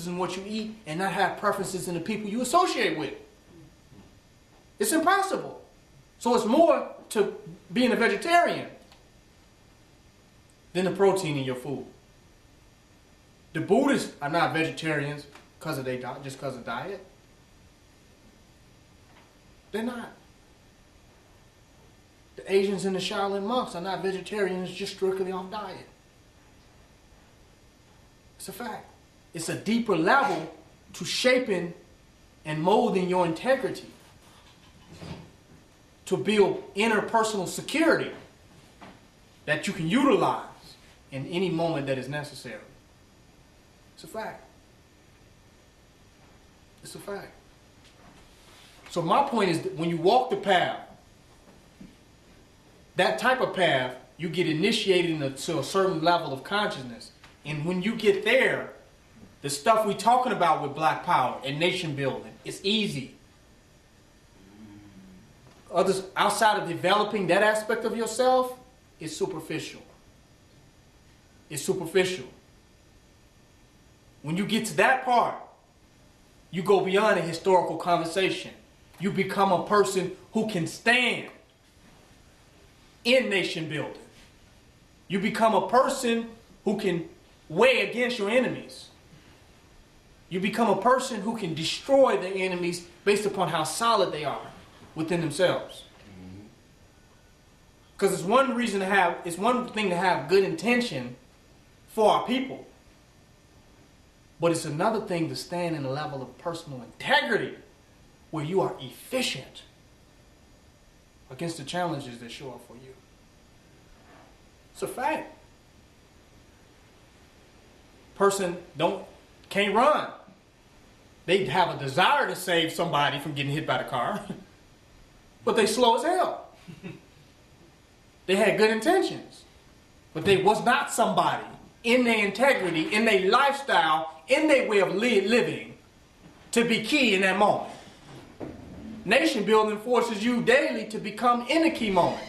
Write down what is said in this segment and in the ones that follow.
in what you eat and not have preferences in the people you associate with. It's impossible. So it's more to being a vegetarian than the protein in your food. The Buddhists are not vegetarians because of their diet, just because of diet. They're not. The Asians and the Shaolin monks are not vegetarians just strictly off diet. It's a fact. It's a deeper level to shaping and molding your integrity, to build interpersonal security that you can utilize in any moment that is necessary. It's a fact. It's a fact. So my point is that when you walk the path, that type of path, you get initiated into a certain level of consciousness. And when you get there, the stuff we're talking about with Black Power and nation building, it's easy. Others, outside of developing that aspect of yourself, is superficial. It's superficial. When you get to that part, you go beyond a historical conversation. You become a person who can stand in nation building. You become a person who can weigh against your enemies. You become a person who can destroy the enemies based upon how solid they are within themselves. Because it's one thing to have good intention for our people, but it's another thing to stand in a level of personal integrity where you are efficient against the challenges that show up for you. It's a fact. Person can't run. They have a desire to save somebody from getting hit by the car, but they slow as hell. They had good intentions, but they was not somebody in their integrity, in their lifestyle, in their way of living to be key in that moment. Nation building forces you daily to become in a key moment.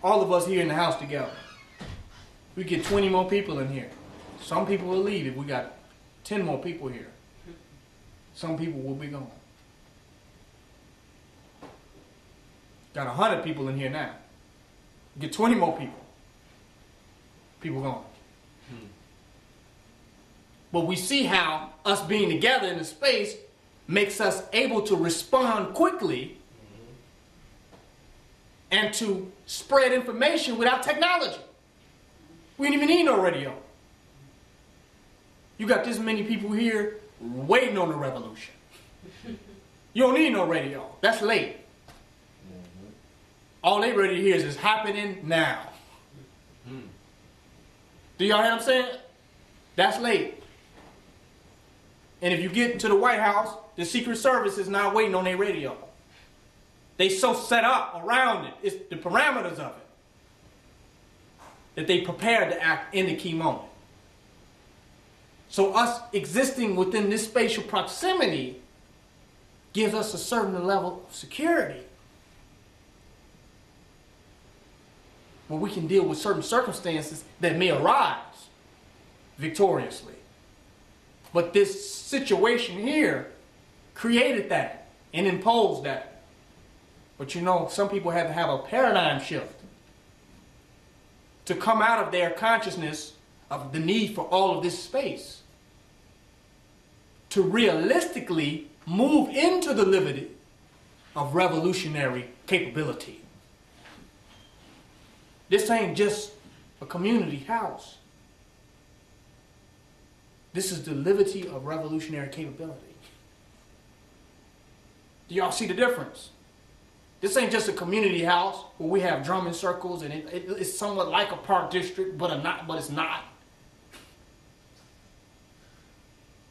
All of us here in the house together. We get 20 more people in here. Some people will leave if we got 10 more people here. Some people will be gone. Got 100 people in here now. Get 20 more people. People gone. But we see how us being together in the space makes us able to respond quickly and to spread information without technology. We didn't even need no radio. You got this many people here waiting on the revolution. You don't need no radio. That's late. All they ready to hear is it's happening now. Do y'all hear what I'm saying? That's late. And if you get to the White House, the Secret Service is not waiting on their radio. They so set up around it. It's the parameters of it that they prepared to act in the key moment. So us existing within this spatial proximity gives us a certain level of security where we can deal with certain circumstances that may arise victoriously. But this situation here created that and imposed that. But you know, some people have to have a paradigm shift to come out of their consciousness of the need for all of this space to realistically move into the liberty of revolutionary capability. This ain't just a community house. This is the liberty of revolutionary capability. Do y'all see the difference? This ain't just a community house where we have drumming circles and it's somewhat like a park district, but it's not.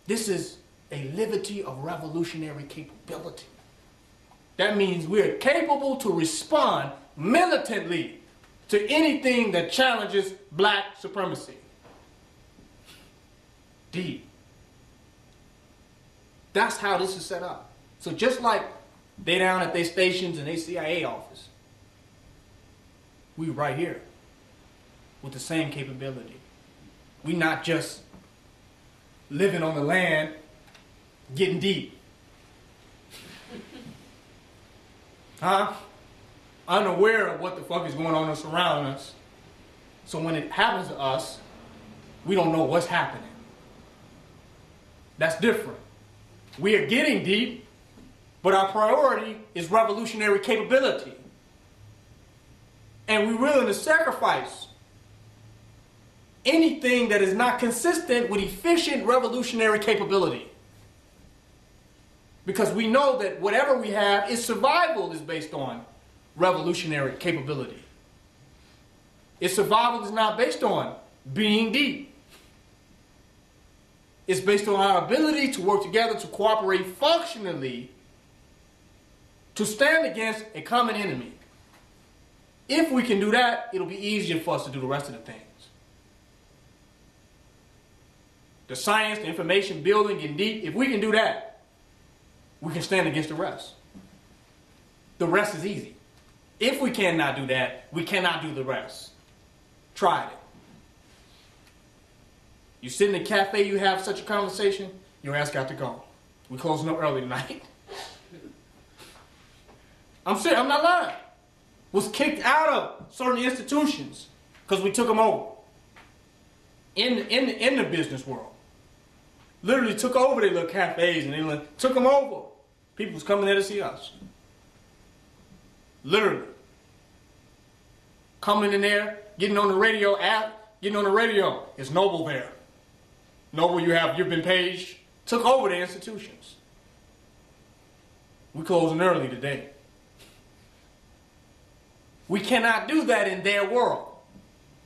This is a liberty of revolutionary capability. That means we're capable to respond militantly to anything that challenges black supremacy. Deep. That's how this is set up. So just like they down at their stations and their CIA office, we right here with the same capability. We not just living on the land, getting deep. Huh? Unaware of what the fuck is going on surrounding us. So when it happens to us, we don't know what's happening. That's different. We are getting deep, but our priority is revolutionary capability. And we're willing to sacrifice anything that is not consistent with efficient revolutionary capability. Because we know that whatever we have is survival is based on revolutionary capability. Its survival is not based on being deep. It's based on our ability to work together, to cooperate functionally, to stand against a common enemy. If we can do that, it'll be easier for us to do the rest of the things. The science, the information building, and deep, if we can do that, we can stand against the rest. The rest is easy. If we cannot do that, we cannot do the rest. Try it. You sit in a cafe, you have such a conversation, your ass got to go. We're closing up early tonight. I'm serious, I'm not lying. Was kicked out of certain institutions because we took them over. In the business world. Literally took over their little cafes and they took them over. People was coming there to see us. Literally. Coming in there, getting on the radio app, getting on the radio. It's Noble there. Noble, you've been paged. Took over the institutions. We're closing early today. We cannot do that in their world.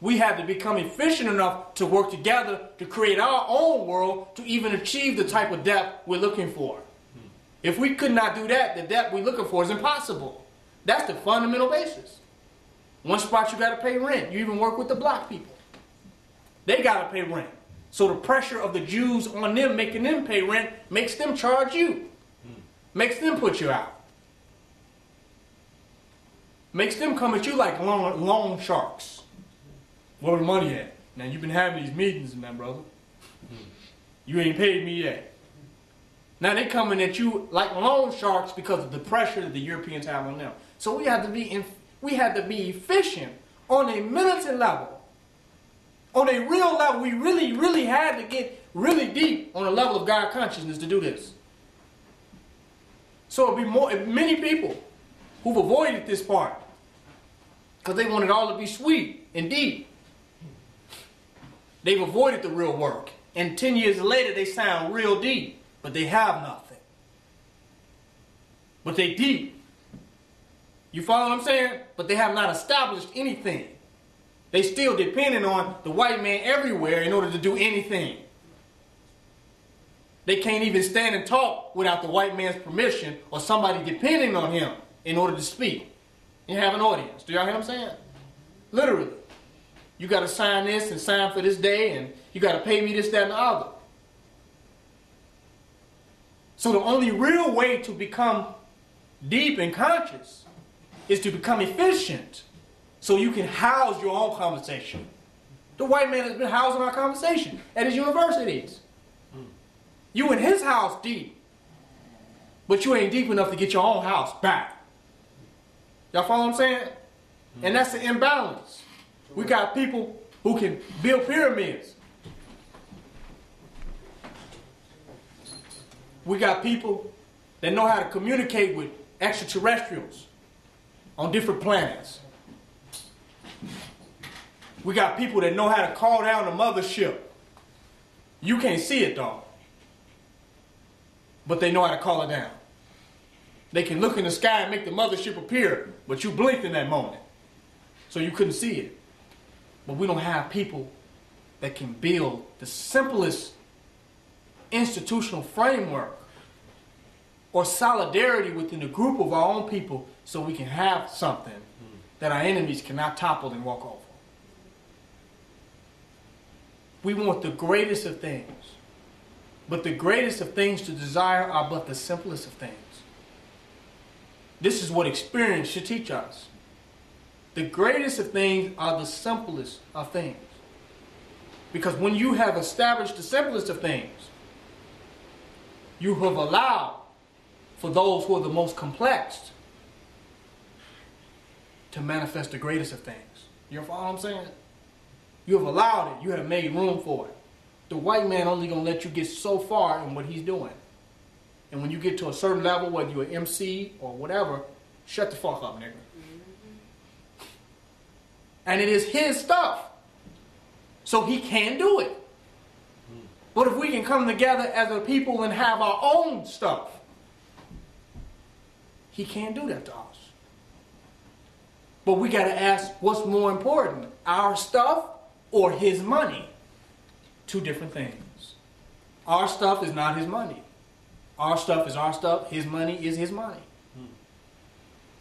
We have to become efficient enough to work together to create our own world to even achieve the type of depth we're looking for. If we could not do that, the depth we're looking for is impossible. That's the fundamental basis. One spot you got to pay rent. You even work with the black people. They got to pay rent. So the pressure of the Jews on them, making them pay rent, makes them charge you. Makes them put you out. Makes them come at you like loan sharks. Where the money at? Now you've been having these meetings and that, brother. You ain't paid me yet. Now they coming at you like loan sharks because of the pressure that the Europeans have on them. So we have to be efficient on a militant level. On a real level, we really had to get really deep on the level of God consciousness to do this. So it'll be many people who've avoided this part because they want it all to be sweet and deep. They've avoided the real work. And 10 years later, they sound real deep, but they have nothing. But they deep. You follow what I'm saying? But they have not established anything. They still depending on the white man everywhere in order to do anything. They can't even stand and talk without the white man's permission or somebody depending on him in order to speak. You have an audience. Do y'all hear what I'm saying? Literally. You got to sign this and sign for this day and you got to pay me this, that, and the other. So the only real way to become deep and conscious is to become efficient so you can house your own conversation. The white man has been housing our conversation at his universities. You in his house deep, but you ain't deep enough to get your own house back. Y'all follow what I'm saying? And that's the imbalance. We got people who can build pyramids. We got people that know how to communicate with extraterrestrials on different planets. We got people that know how to call down the mothership. You can't see it, dog. But they know how to call it down. They can look in the sky and make the mothership appear, but you blinked in that moment, so you couldn't see it. But we don't have people that can build the simplest institutional framework or solidarity within the group of our own people so we can have something that our enemies cannot topple and walk over. We want the greatest of things. But the greatest of things to desire are but the simplest of things. This is what experience should teach us. The greatest of things are the simplest of things. Because when you have established the simplest of things, You have allowed for those who are the most complex to manifest the greatest of things. You follow what I'm saying? You have allowed it. You have made room for it. The white man only going to let you get so far in what he's doing. And when you get to a certain level, whether you're an MC or whatever, shut the fuck up, nigga. And it is his stuff. So he can do it. But if we can come together as a people and have our own stuff, he can't do that to us. But we got to ask, what's more important, our stuff or his money? Two different things. Our stuff is not his money. Our stuff is our stuff. His money is his money.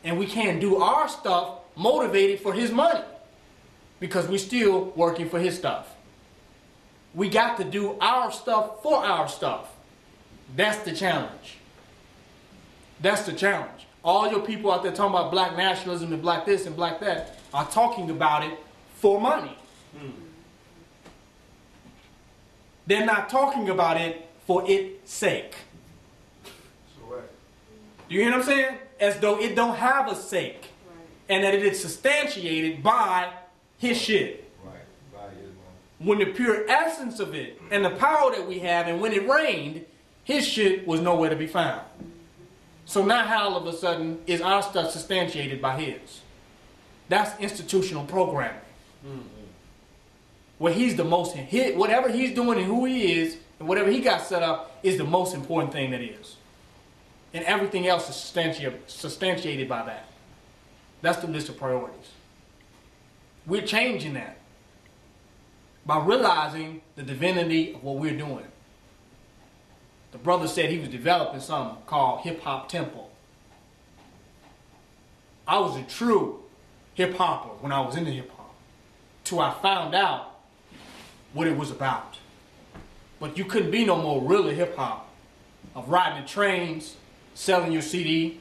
And we can't do our stuff motivated for his money because we're still working for his stuff. We got to do our stuff for our stuff. That's the challenge. That's the challenge. All your people out there talking about black nationalism and black this and black that are talking about it for money. They're not talking about it for its sake. Do you hear what I'm saying? As though it don't have a sake. And that it is substantiated by his shit. When the pure essence of it and the power that we have, and when it rained, his shit was nowhere to be found. So now how all of a sudden is our stuff substantiated by his? That's institutional programming. Where he's the most, whatever he's doing and who he is, and whatever he got set up is the most important thing that is. And everything else is substantiated by that. That's the list of priorities. We're changing that by realizing the divinity of what we're doing. The brother said he was developing something called Hip Hop Temple. I was a true hip hopper when I was into hip hop, till I found out what it was about. But you couldn't be no more really hip hop of riding the trains, selling your CD,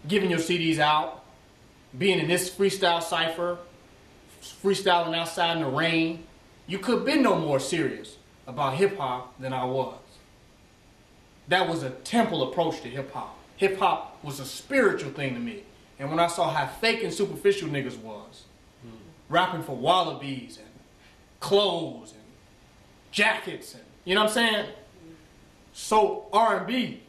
giving your CDs out, being in this freestyle cipher, freestyling outside in the rain. You could have been no more serious about hip hop than I was. That was a temple approach to hip hop. Hip hop was a spiritual thing to me. And when I saw how fake and superficial niggas was, rapping for wallabies and clothes and jackets and, you know what I'm saying? So R&B.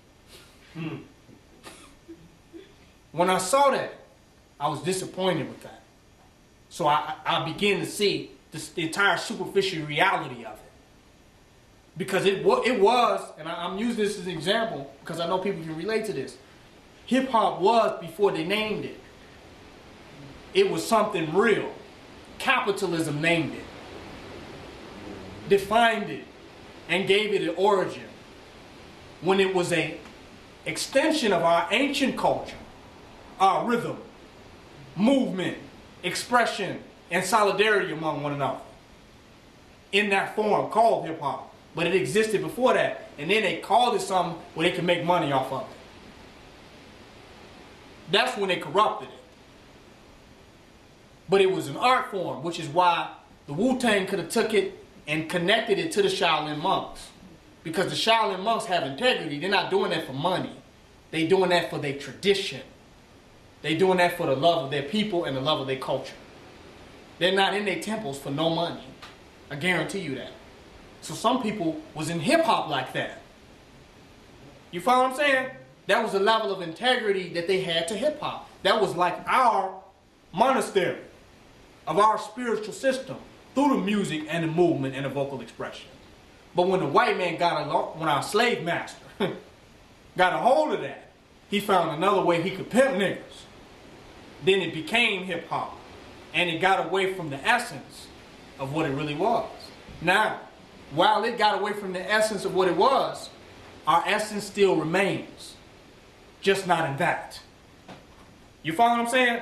When I saw that, I was disappointed with that. So I began to see the entire superficial reality of it. Because it was, and I'm using this as an example because I know people can relate to this. Hip hop was before they named it. It was something real. Capitalism named it, defined it, and gave it an origin. When it was an extension of our ancient culture, our rhythm, movement, expression, and solidarity among one another. In that form called hip hop. But it existed before that. And then they called it something where they could make money off of it. That's when they corrupted it. But it was an art form, which is why the Wu-Tang could have took it and connected it to the Shaolin monks. Because the Shaolin monks have integrity. They're not doing that for money. They're doing that for their tradition. They're doing that for the love of their people and the love of their culture. They're not in their temples for no money. I guarantee you that. So some people was in hip-hop like that. You follow what I'm saying? That was a level of integrity that they had to hip-hop. That was like our monastery of our spiritual system through the music and the movement and the vocal expression. But when the white man when our slave master got a hold of that, he found another way he could pimp niggas. Then it became hip-hop. And it got away from the essence of what it really was. Now, while it got away from the essence of what it was, our essence still remains. Just not in that. You follow what I'm saying?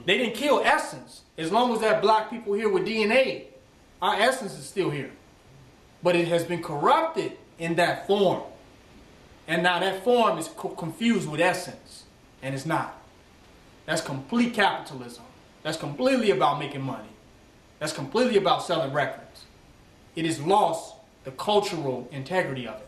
They didn't kill essence. As long as there are black people here with DNA, our essence is still here. But it has been corrupted in that form. And now that form is confused with essence. And it's not. That's complete capitalism. That's completely about making money. That's completely about selling records. It has lost the cultural integrity of it.